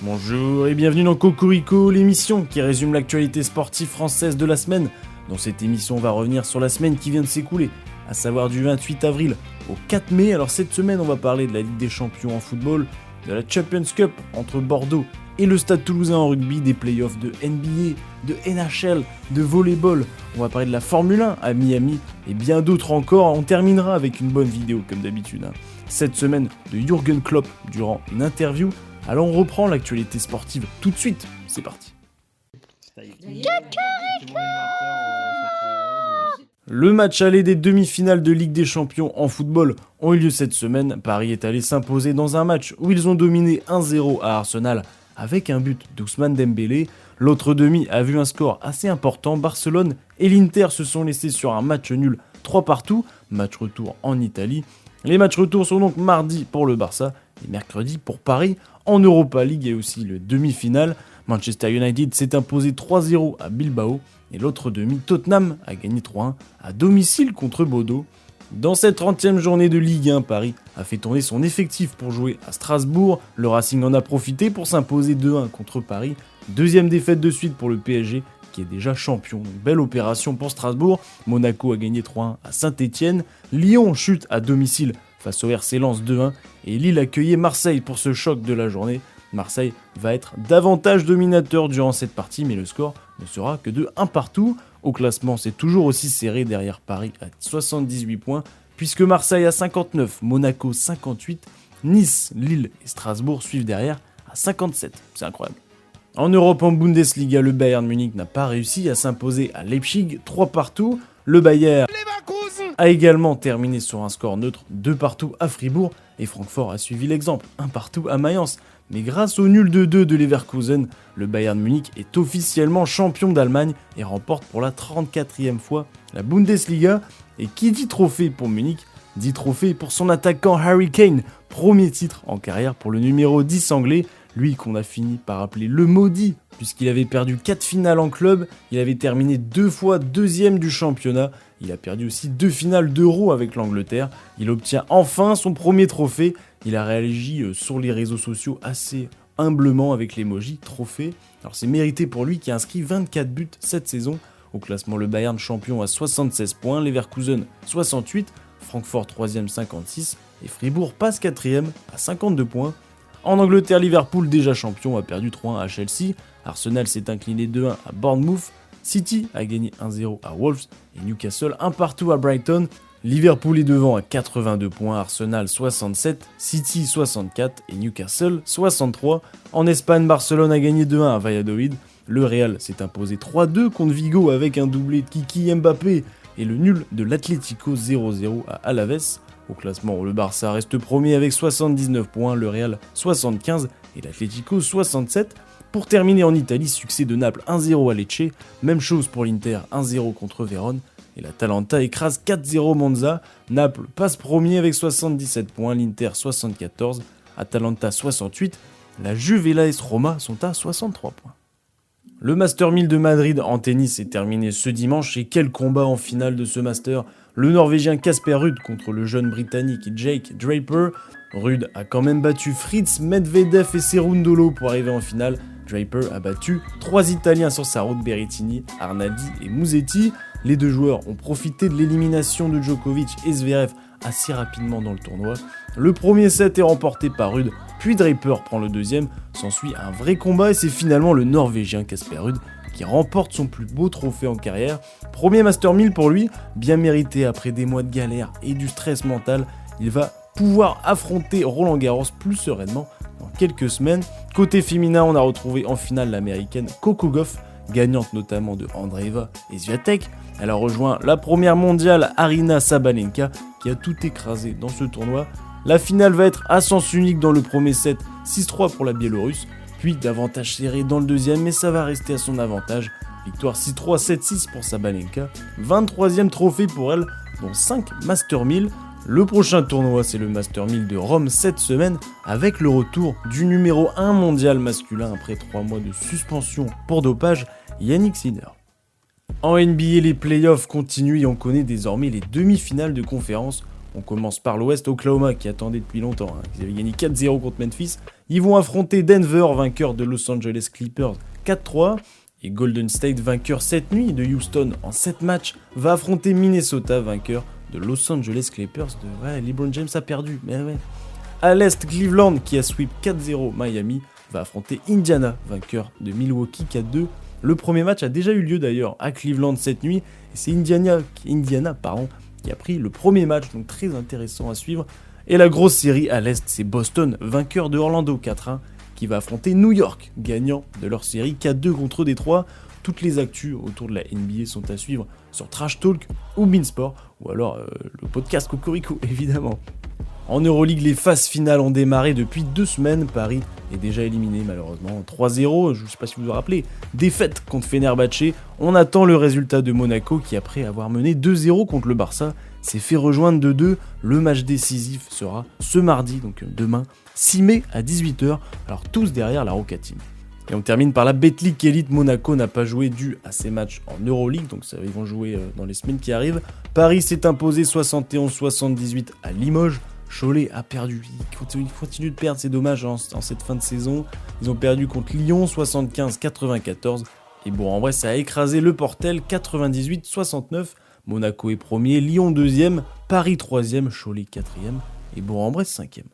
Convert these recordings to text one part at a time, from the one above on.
Bonjour et bienvenue dans Cocorico, l'émission qui résume l'actualité sportive française de la semaine. Dans cette émission, on va revenir sur la semaine qui vient de s'écouler, à savoir du 28 avril au 4 mai. Alors cette semaine, on va parler de la Ligue des Champions en football, de la Champions Cup entre Bordeaux et le Stade Toulousain en rugby, des playoffs de NBA, de NHL, de volleyball. On va parler de la Formule 1 à Miami et bien d'autres encore. On terminera avec une bonne vidéo comme d'habitude. Cette semaine de Jürgen Klopp durant une interview. Alors on reprend l'actualité sportive tout de suite, c'est parti. Le match aller des demi-finales de Ligue des Champions en football ont eu lieu cette semaine. Paris est allé s'imposer dans un match où ils ont dominé 1-0 à Arsenal avec un but d'Ousmane Dembélé. L'autre demi a vu un score assez important. Barcelone et l'Inter se sont laissés sur un match nul 3-3, match retour en Italie. Les matchs retour sont donc mardi pour le Barça et mercredi pour Paris. En Europa League, il y a aussi le demi-finale. Manchester United s'est imposé 3-0 à Bilbao et l'autre demi, Tottenham, a gagné 3-1 à domicile contre Bodo. Dans cette 30e journée de Ligue 1, Paris a fait tourner son effectif pour jouer à Strasbourg. Le Racing en a profité pour s'imposer 2-1 contre Paris. Deuxième défaite de suite pour le PSG qui est déjà champion. Donc, belle opération pour Strasbourg. Monaco a gagné 3-1 à Saint-Etienne. Lyon chute à domicile face au RC Lens 2-1 et Lille accueillait Marseille pour ce choc de la journée. Marseille va être davantage dominateur durant cette partie, mais le score ne sera que de 1 partout. Au classement, c'est toujours aussi serré derrière Paris à 78 points, puisque Marseille a 59, Monaco 58, Nice, Lille et Strasbourg suivent derrière à 57. C'est incroyable. En Europe, en Bundesliga, le Bayern Munich n'a pas réussi à s'imposer à Leipzig 3-2. Le Bayern a également terminé sur un score neutre 2-2 à Fribourg et Francfort a suivi l'exemple 1-1 à Mayence. Mais grâce au nul de 2 de Leverkusen, le Bayern Munich est officiellement champion d'Allemagne et remporte pour la 34e fois la Bundesliga. Et qui dit trophée pour Munich, dit trophée pour son attaquant Harry Kane, premier titre en carrière pour le numéro 10 anglais, lui qu'on a fini par appeler le maudit, puisqu'il avait perdu 4 finales en club, il avait terminé 2 fois deuxième du championnat, il a perdu aussi 2 finales d'Euro avec l'Angleterre, il obtient enfin son premier trophée, il a réagi sur les réseaux sociaux assez humblement avec l'emoji trophée. Alors c'est mérité pour lui qui a inscrit 24 buts cette saison. Au classement, le Bayern champion à 76 points, Leverkusen 68, Francfort 3ème 56 et Fribourg passe 4ème à 52 points. En Angleterre, Liverpool, déjà champion, a perdu 3-1 à Chelsea, Arsenal s'est incliné 2-1 à Bournemouth, City a gagné 1-0 à Wolves et Newcastle 1-2 à Brighton. Liverpool est devant à 82 points, Arsenal 67, City 64 et Newcastle 63. En Espagne, Barcelone a gagné 2-1 à Valladolid. Le Real s'est imposé 3-2 contre Vigo avec un doublé de Kiki Mbappé et le nul de l'Atlético 0-0 à Alaves. Au classement, le Barça reste premier avec 79 points, le Real 75 et l'Atlético 67. Pour terminer en Italie, succès de Naples 1-0 à Lecce, même chose pour l'Inter 1-0 contre Vérone. Et l'Atalanta écrase 4-0 Monza. Naples passe premier avec 77 points, l'Inter 74, Atalanta 68. La Juve et l'AS Roma sont à 63 points. Le Master 1000 de Madrid en tennis est terminé ce dimanche et quel combat en finale de ce Master. Le Norvégien Casper Ruud contre le jeune Britannique Jake Draper. Ruud a quand même battu Fritz, Medvedev et Cerundolo pour arriver en finale. Draper a battu 3 Italiens sur sa route, Berrettini, Arnaldi et Musetti. Les deux joueurs ont profité de l'élimination de Djokovic et Zverev assez rapidement dans le tournoi. Le premier set est remporté par Ruud, puis Draper prend le deuxième. S'ensuit un vrai combat et c'est finalement le Norvégien Casper Ruud qui remporte son plus beau trophée en carrière. Premier Master 1000 pour lui, bien mérité après des mois de galère et du stress mental. Il va pouvoir affronter Roland Garros plus sereinement dans quelques semaines. Côté féminin, on a retrouvé en finale l'américaine Coco Gauff, gagnante notamment de Andreeva et Swiatek. Elle a rejoint la première mondiale Aryna Sabalenka qui a tout écrasé dans ce tournoi. La finale va être à sens unique dans le premier set, 6-3 pour la Biélorusse, puis davantage serré dans le deuxième, mais ça va rester à son avantage. Victoire 6-3, 7-6 pour Sabalenka, 23e trophée pour elle, dont 5 Master 1000. Le prochain tournoi, c'est le Master 1000 de Rome cette semaine, avec le retour du numéro 1 mondial masculin après 3 mois de suspension pour dopage, Yannick Sinner. En NBA, les playoffs continuent et on connaît désormais les demi-finales de conférence. On commence par l'Ouest, Oklahoma qui attendait depuis longtemps. Ils avaient gagné 4-0 contre Memphis. Ils vont affronter Denver, vainqueur de Los Angeles Clippers 4-3. Et Golden State, vainqueur cette nuit de Houston en 7 matchs, va affronter Minnesota, vainqueur de Los Angeles Clippers. Ouais, LeBron James a perdu, mais ouais. À l'Est, Cleveland qui a sweep 4-0 Miami va affronter Indiana, vainqueur de Milwaukee 4-2. Le premier match a déjà eu lieu d'ailleurs à Cleveland cette nuit. Et c'est Indiana qui a pris le premier match, donc très intéressant à suivre. Et la grosse série à l'Est, c'est Boston, vainqueur de Orlando 4-1, qui va affronter New York, gagnant de leur série 4-2 contre Détroit. Toutes les actus autour de la NBA sont à suivre sur Trash Talk ou Beansport, ou alors le podcast Cocorico, évidemment. En Euroleague, les phases finales ont démarré depuis 2 semaines. Paris est déjà éliminé malheureusement 3-0, je ne sais pas si vous vous rappelez. Défaite contre Fenerbahçe. On attend le résultat de Monaco qui, après avoir mené 2-0 contre le Barça, s'est fait rejoindre 2-2. Le match décisif sera ce mardi, donc demain, 6 mai à 18h, alors tous derrière la Roca Team. Et on termine par la Betclic Elite. Monaco n'a pas joué dû à ses matchs en Euroleague, donc ils vont jouer dans les semaines qui arrivent. Paris s'est imposé 71-78 à Limoges. Cholet a perdu, il continue de perdre, c'est dommage en cette fin de saison. Ils ont perdu contre Lyon 75-94. Et Bourg-en-Bresse a écrasé le Portel 98-69. Monaco est premier, Lyon deuxième, Paris troisième, Cholet quatrième et Bourg-en-Bresse cinquième.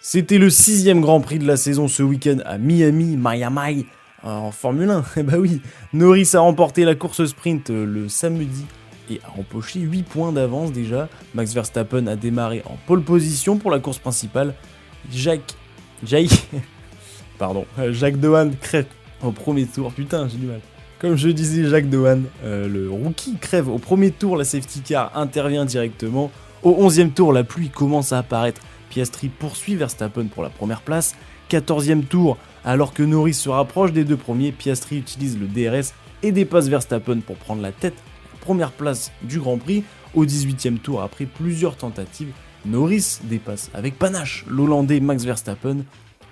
C'était le 6e Grand Prix de la saison ce week-end à Miami, en Formule 1. Eh bah oui, Norris a remporté la course sprint le samedi et a empoché 8 points d'avance déjà. Max Verstappen a démarré en pole position pour la course principale. Jacques Dehaene crève au premier tour. Putain, j'ai du mal. Comme je disais, Jacques Dehaene, le rookie, crève au premier tour. La safety car intervient directement. Au 11e tour, la pluie commence à apparaître. Piastri poursuit Verstappen pour la première place. 14e tour, alors que Norris se rapproche des 2 premiers, Piastri utilise le DRS et dépasse Verstappen pour prendre la tête, la première place du Grand Prix. Au 18e tour, après plusieurs tentatives, Norris dépasse avec panache l'Hollandais Max Verstappen.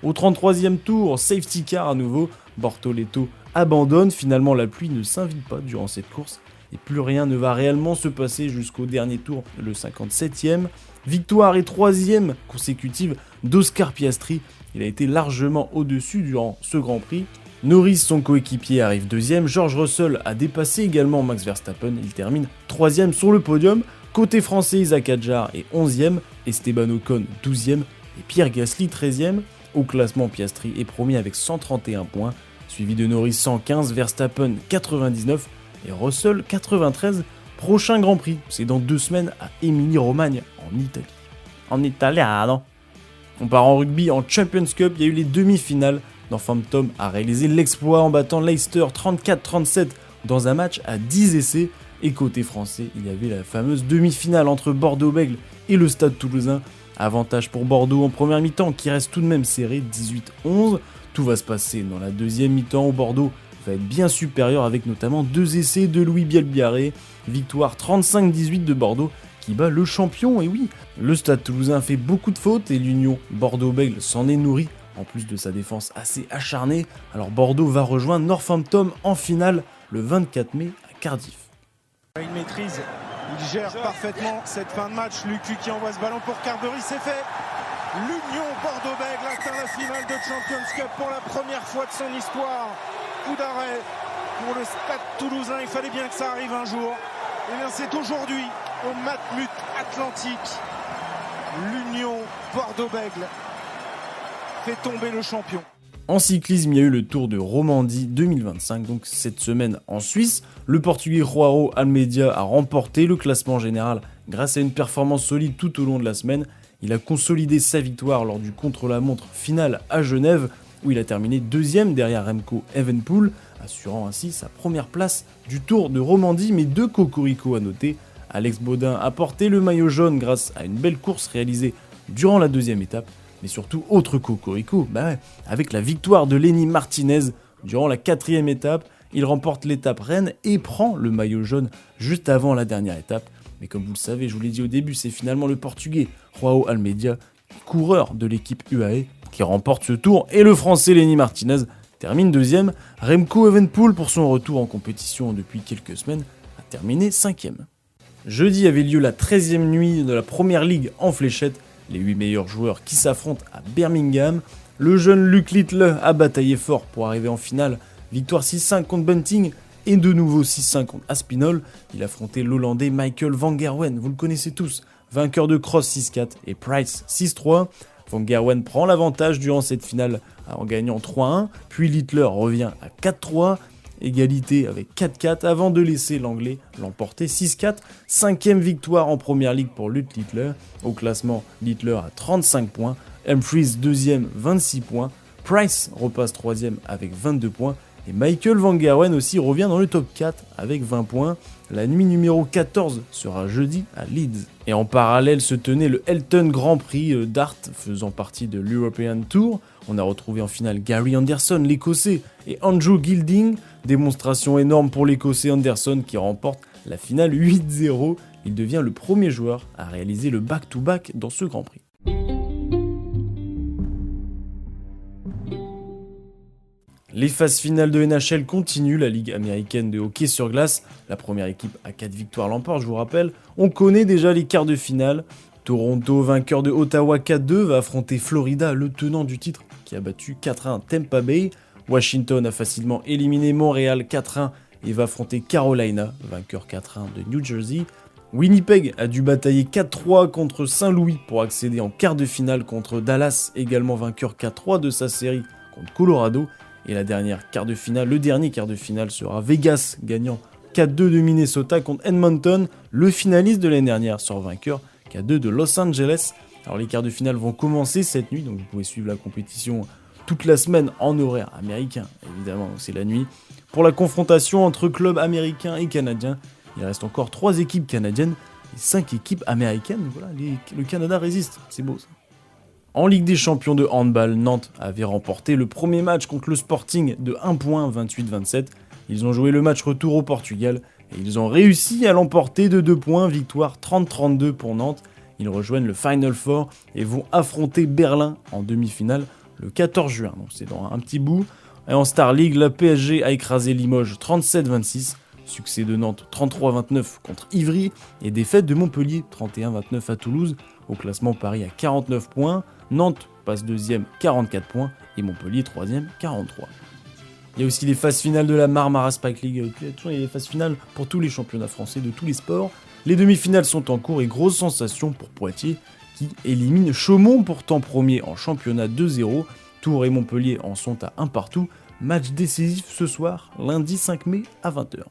Au 33e tour, safety car à nouveau, Bortoleto abandonne. Finalement, la pluie ne s'invite pas durant cette course et plus rien ne va réellement se passer jusqu'au dernier tour, le 57e. Victoire et 3e consécutive d'Oscar Piastri. Il a été largement au-dessus durant ce Grand Prix. Norris, son coéquipier, arrive 2e. George Russell a dépassé également Max Verstappen. Il termine 3e sur le podium. Côté français, Isaac Hadjar est 11e. Esteban Ocon 12e. Et Pierre Gasly 13e. Au classement, Piastri est premier avec 131 points. Suivi de Norris 115, Verstappen 99 et Russell 93. Prochain Grand Prix, c'est dans 2 semaines à Émilie-Romagne, en Italie. En Italiano. On part en rugby, en Champions Cup, il y a eu les demi-finales. Northampton a réalisé l'exploit en battant Leicester 34-37 dans un match à 10 essais. Et côté français, il y avait la fameuse demi-finale entre Bordeaux-Bègles et le Stade Toulousain. Avantage pour Bordeaux en première mi-temps qui reste tout de même serré, 18-11. Tout va se passer dans la deuxième mi-temps où Bordeaux va être bien supérieur avec notamment 2 essais de Louis Bielbiarré. Victoire 35-18 de Bordeaux qui bat le champion. Et oui, le Stade Toulousain fait beaucoup de fautes et l'Union Bordeaux-Bègles s'en est nourrie, en plus de sa défense assez acharnée. Alors Bordeaux va rejoindre Northampton en finale le 24 mai à Cardiff. Il maîtrise, il gère parfaitement cette fin de match. Lucu qui envoie ce ballon pour Carbery, c'est fait. L'Union Bordeaux-Bègles atteint la finale de Champions Cup pour la première fois de son histoire. Coup d'arrêt pour le Stade Toulousain, il fallait bien que ça arrive un jour. Et bien c'est aujourd'hui au Matmut Atlantique. L'Union Bordeaux-Bègles fait tomber le champion. En cyclisme, il y a eu le Tour de Romandie 2025, donc cette semaine en Suisse. Le Portugais Joao Almeida a remporté le classement général grâce à une performance solide tout au long de la semaine. Il a consolidé sa victoire lors du contre-la-montre finale à Genève, où il a terminé 2e derrière Remco Evenepoel, assurant ainsi sa première place du Tour de Romandie. Mais 2 cocoricots à noter. Alex Baudin a porté le maillot jaune grâce à une belle course réalisée durant la 2e étape. Mais surtout, autre cocorico, avec la victoire de Lenny Martinez durant la 4e étape. Il remporte l'étape Rennes et prend le maillot jaune juste avant la dernière étape. Mais comme vous le savez, je vous l'ai dit au début, c'est finalement le Portugais Joao Almeida, coureur de l'équipe UAE, qui remporte ce tour. Et le Français Lenny Martinez, termine deuxième. Remco Evenepoel, pour son retour en compétition depuis quelques semaines, a terminé cinquième. Jeudi avait lieu la 13e nuit de la Première Ligue en fléchette, les 8 meilleurs joueurs qui s'affrontent à Birmingham. Le jeune Luke Littler a bataillé fort pour arriver en finale, victoire 6-5 contre Bunting et de nouveau 6-5 contre Aspinall. Il affrontait l'Hollandais Michael van Gerwen, vous le connaissez tous, vainqueur de Cross 6-4 et Price 6-3. Van Gerwen prend l'avantage durant cette finale en gagnant 3-1, puis Littler revient à 4-3, égalité avec 4-4 avant de laisser l'Anglais l'emporter 6-4. 5e victoire en Première Ligue pour Luke Littler. Au classement, Littler a 35 points, Humphries 2e 26 points, Price repasse 3e avec 22 points et Michael van Gerwen aussi revient dans le top 4 avec 20 points. La nuit numéro 14 sera jeudi à Leeds. Et en parallèle se tenait le Elton Grand Prix d'Art faisant partie de l'European Tour. On a retrouvé en finale Gary Anderson, l'Écossais, et Andrew Gilding. Démonstration énorme pour l'Écossais Anderson qui remporte la finale 8-0. Il devient le premier joueur à réaliser le back-to-back dans ce Grand Prix. Les phases finales de NHL continuent, la Ligue américaine de hockey sur glace. La première équipe à 4 victoires l'emporte, je vous rappelle. On connaît déjà les quarts de finale. Toronto, vainqueur de Ottawa 4-2, va affronter Florida, le tenant du titre, qui a battu 4-1 Tampa Bay. Washington a facilement éliminé Montréal 4-1 et va affronter Carolina, vainqueur 4-1 de New Jersey. Winnipeg a dû batailler 4-3 contre Saint-Louis pour accéder en quart de finale contre Dallas, également vainqueur 4-3 de sa série contre Colorado. Et le dernier quart de finale sera Vegas, gagnant 4-2 de Minnesota contre Edmonton. Le finaliste de l'année dernière sort vainqueur 4-2 de Los Angeles. Alors les quarts de finale vont commencer cette nuit, donc vous pouvez suivre la compétition toute la semaine en horaire américain, évidemment, c'est la nuit. Pour la confrontation entre clubs américains et canadiens, il reste encore 3 équipes canadiennes et 5 équipes américaines. Voilà, le Canada résiste, c'est beau ça. En Ligue des Champions de handball, Nantes avait remporté le premier match contre le Sporting de 1 point, 28-27. Ils ont joué le match retour au Portugal et ils ont réussi à l'emporter de 2 points, victoire 30-32 pour Nantes. Ils rejoignent le Final Four et vont affronter Berlin en demi-finale le 14 juin, donc c'est dans un petit bout. Et en Star League, la PSG a écrasé Limoges 37-26, succès de Nantes 33-29 contre Ivry et défaite de Montpellier 31-29 à Toulouse. Au classement, Paris a 49 points, Nantes passe deuxième 44 points et Montpellier troisième 43. Il y a aussi les phases finales de la Marmara Spike League, il y a toujours les phases finales pour tous les championnats français de tous les sports. Les demi-finales sont en cours et grosse sensation pour Poitiers qui élimine Chaumont, pourtant premier en championnat 2-0. Tours et Montpellier en sont à 1 partout. Match décisif ce soir, lundi 5 mai à 20h.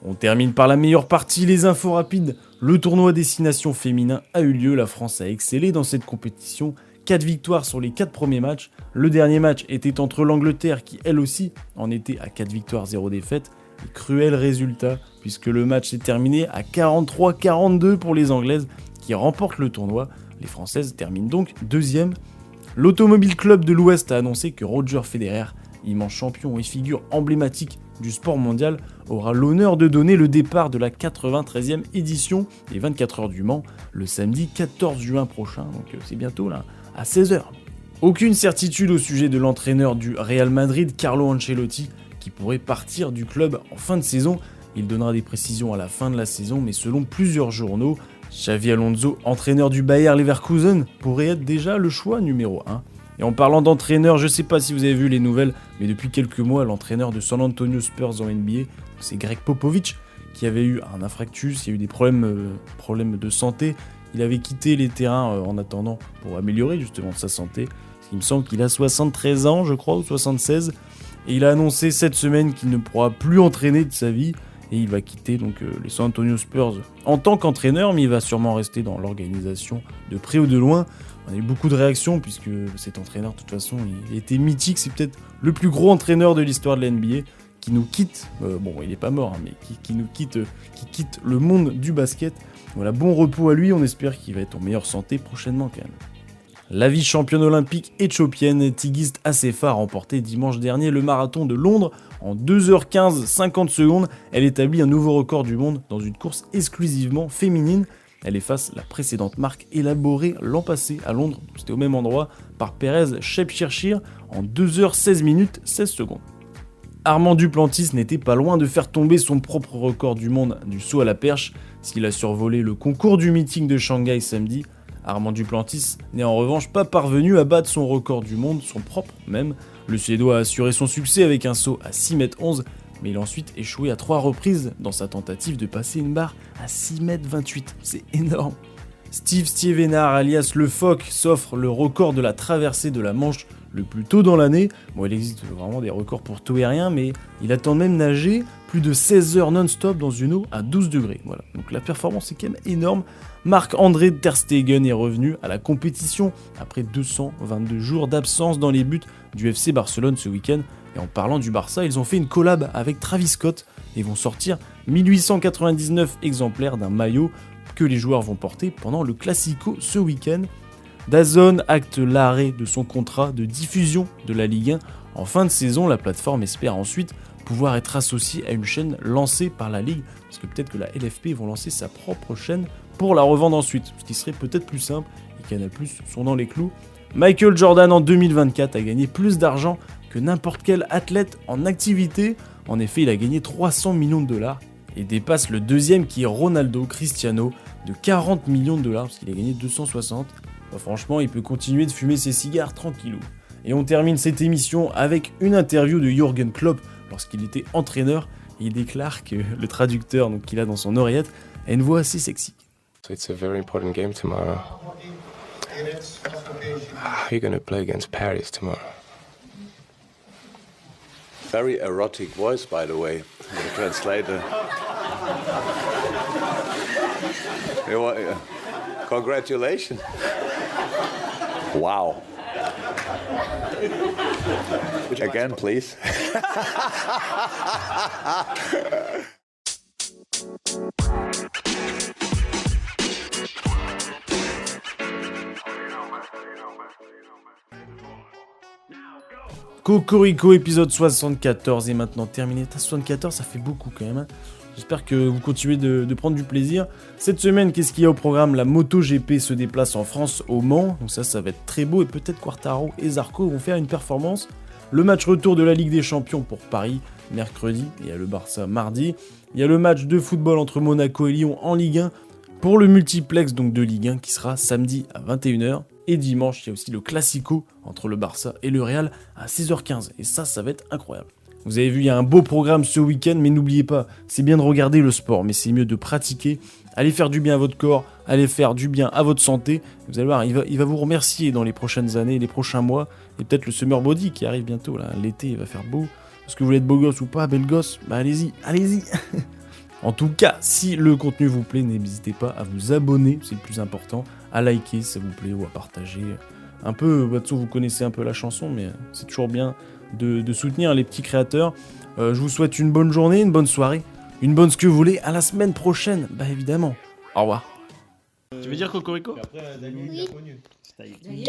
On termine par la meilleure partie, les infos rapides. Le tournoi destination féminin a eu lieu, la France a excellé dans cette compétition. 4 victoires sur les 4 premiers matchs. Le dernier match était entre l'Angleterre qui elle aussi en était à 4 victoires 0 défaites. Et cruel résultat puisque le match s'est terminé à 43-42 pour les Anglaises qui remportent le tournoi. Les Françaises terminent donc deuxième. L'Automobile Club de l'Ouest a annoncé que Roger Federer, immense champion et figure emblématique du sport mondial, aura l'honneur de donner le départ de la 93e édition des 24 heures du Mans le samedi 14 juin prochain, donc c'est bientôt là, à 16h. Aucune certitude au sujet de l'entraîneur du Real Madrid, Carlo Ancelotti, qui pourrait partir du club en fin de saison. Il donnera des précisions à la fin de la saison, mais selon plusieurs journaux, Xavi Alonso, entraîneur du Bayer Leverkusen, pourrait être déjà le choix numéro 1. Et en parlant d'entraîneur, je ne sais pas si vous avez vu les nouvelles, mais depuis quelques mois, l'entraîneur de San Antonio Spurs en NBA, c'est Greg Popovich, qui avait eu un infarctus, il y a eu des problèmes de santé. Il avait quitté les terrains en attendant pour améliorer justement sa santé. Il me semble qu'il a 73 ans, je crois, ou 76. Et il a annoncé cette semaine qu'il ne pourra plus entraîner de sa vie. Et il va quitter donc les San Antonio Spurs en tant qu'entraîneur, mais il va sûrement rester dans l'organisation de près ou de loin. On a eu beaucoup de réactions puisque cet entraîneur, de toute façon, il était mythique. C'est peut-être le plus gros entraîneur de l'histoire de la NBA qui nous quitte. Bon, il n'est pas mort, hein, mais qui nous quitte, qui quitte le monde du basket. Voilà, bon repos à lui. On espère qu'il va être en meilleure santé prochainement quand même. La vice-championne olympique éthiopienne Tigist Assefa a remporté dimanche dernier le marathon de Londres en 2h15 50 secondes. Elle établit un nouveau record du monde dans une course exclusivement féminine. Elle efface la précédente marque élaborée l'an passé à Londres, c'était au même endroit, par Perez Shepchirchir en 2h16 minutes 16 secondes. Armand Duplantis n'était pas loin de faire tomber son propre record du monde du saut à la perche s'il a survolé le concours du meeting de Shanghai samedi. Armand Duplantis n'est en revanche pas parvenu à battre son record du monde, son propre même. Le Suédois a assuré son succès avec un saut à 6m11, mais il a ensuite échoué à 3 reprises dans sa tentative de passer une barre à 6m28. C'est énorme. Steve Stievenard alias Le Phoque s'offre le record de la traversée de la Manche le plus tôt dans l'année. Bon, il existe vraiment des records pour tout et rien, mais il a même nagé plus de 16 heures non-stop dans une eau à 12 degrés. Voilà, donc la performance est quand même énorme. Marc-André Ter Stegen est revenu à la compétition après 222 jours d'absence dans les buts du FC Barcelone ce week-end. Et en parlant du Barça, ils ont fait une collab avec Travis Scott et vont sortir 1899 exemplaires d'un maillot que les joueurs vont porter pendant le Classico ce week-end. DAZN acte l'arrêt de son contrat de diffusion de la Ligue 1. En fin de saison, la plateforme espère ensuite pouvoir être associée à une chaîne lancée par la Ligue, parce que peut-être que la LFP vont lancer sa propre chaîne pour la revendre ensuite, ce qui serait peut-être plus simple, et Canal+ sont dans les clous. Michael Jordan en 2024 a gagné plus d'argent que n'importe quel athlète en activité. En effet, il a gagné 300 millions de dollars et dépasse le deuxième qui est Ronaldo Cristiano de 40 millions de dollars, parce qu'il a gagné 260. Bah, franchement, il peut continuer de fumer ses cigares tranquillou. Et on termine cette émission avec une interview de Jürgen Klopp lorsqu'il était entraîneur. Et il déclare que le traducteur qu'il a dans son oreillette a une voix assez sexy. So it's a very important game tomorrow. You're gonna play against Paris tomorrow. Very erotic voice, by the way, the translator. Congratulations. Wow. Again, please. Cocorico épisode 74 est maintenant terminé. 74, ça fait beaucoup quand même. J'espère que vous continuez de prendre du plaisir. Cette semaine, qu'est-ce qu'il y a au programme? La MotoGP se déplace en France au Mans. Donc ça va être très beau et peut-être Quartaro et Zarco vont faire une performance. Le match retour de la Ligue des Champions pour Paris, mercredi. Il y a le Barça mardi. Il y a le match de football entre Monaco et Lyon en Ligue 1 pour le multiplex donc de Ligue 1 qui sera samedi à 21h. Et dimanche, il y a aussi le Classico entre le Barça et le Real à 16h15. Et ça va être incroyable. Vous avez vu, il y a un beau programme ce week-end, mais n'oubliez pas, c'est bien de regarder le sport, mais c'est mieux de pratiquer. Allez faire du bien à votre corps, allez faire du bien à votre santé. Vous allez voir, il va vous remercier dans les prochaines années, les prochains mois. Et peut-être le Summer Body qui arrive bientôt. Là. L'été, il va faire beau. Est-ce que vous voulez être beau gosse ou pas, belle gosse? Bah allez-y. En tout cas, si le contenu vous plaît, n'hésitez pas à vous abonner, c'est le plus important, à liker si ça vous plaît ou à partager. Un peu, de toute façon, vous connaissez un peu la chanson, mais c'est toujours bien de soutenir les petits créateurs. Je vous souhaite une bonne journée, une bonne soirée, une bonne ce que vous voulez. À la semaine prochaine, bah évidemment. Au revoir. Tu veux dire Cocorico? Oui.